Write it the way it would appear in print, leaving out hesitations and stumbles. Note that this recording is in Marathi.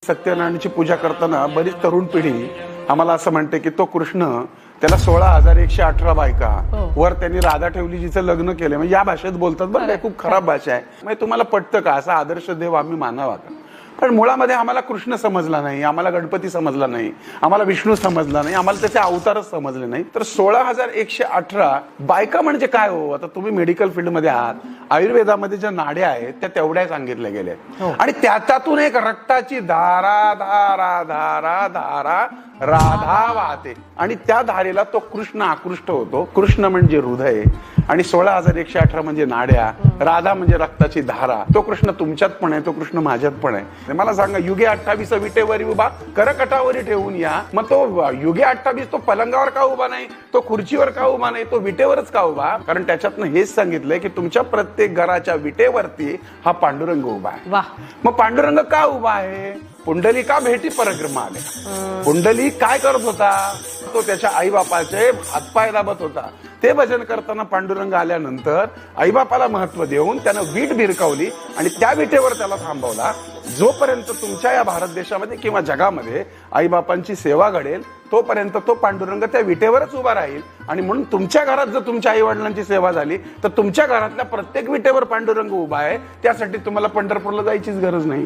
सत्यनारायणाची पूजा करताना बरीच तरुण पिढी आम्हाला असं म्हणते की तो कृष्ण त्याला 16,118 बायका वर त्यांनी राधा ठेवली जिचं लग्न केलं. म्हणजे या भाषेत बोलतात बरं, खूप खराब भाषा आहे. म्हणजे तुम्हाला पटतं का असा आदर्श देव आम्ही मानावा का? पण मुळामध्ये आम्हाला कृष्ण समजला नाही, आम्हाला गणपती समजला नाही, आम्हाला विष्णू समजला नाही, आम्हाला त्याचे अवतारच समजले नाही. तर 16,118 बायका म्हणजे काय हो? आता तुम्ही मेडिकल फील्डमध्ये आहात, आयुर्वेदामध्ये ज्या नाड्या आहेत त्या तेवढ्या सांगितल्या गेल्या आणि त्यातून एक रक्ताची धारा धारा धारा धारा राधा वाहते आणि त्या धारेला तो कृष्ण आकृष्ट होतो. कृष्ण म्हणजे हृदय आणि 16,118 म्हणजे नाड्या, राधा म्हणजे रक्ताची धारा. तो कृष्ण तुमच्यात पण आहे, तो कृष्ण माझ्यात पण आहे. मला सांगा, युगे 28 विटेवरी उभा करकटावरी ठेवून या. मग तो युगे 28 तो पलंगावर का उभा नाही, तो खुर्चीवर का उभा नाही, तो विटेवरच का उभा? कारण त्याच्यातनं हेच सांगितलंय की तुमच्या प्रत्येक घराच्या विटेवरती हा पांडुरंग उभा आहे. मग पांडुरंग का उभा आहे? पुंडली का भेटी परक्रम आले. पुंडली काय करत होता? तो त्याच्या आई बापाचे हातपाय दाबत होता. ते भजन करताना पांडुरंग आल्यानंतर आईबापाला महत्व देऊन त्यानं वीट भिरकावली आणि त्या विटेवर त्याला थांबवला. जोपर्यंत तुमच्या या भारत देशामध्ये किंवा जगामध्ये आईबापांची सेवा घडेल तोपर्यंत तो पांडुरंग त्या विटेवरच उभा राहील. आणि म्हणून तुमच्या घरात जर तुमच्या आई वडिलांची सेवा झाली तर तुमच्या घरातल्या प्रत्येक विटेवर पांडुरंग उभा आहे. त्यासाठी तुम्हाला पंढरपूरला जायचीच गरज नाही.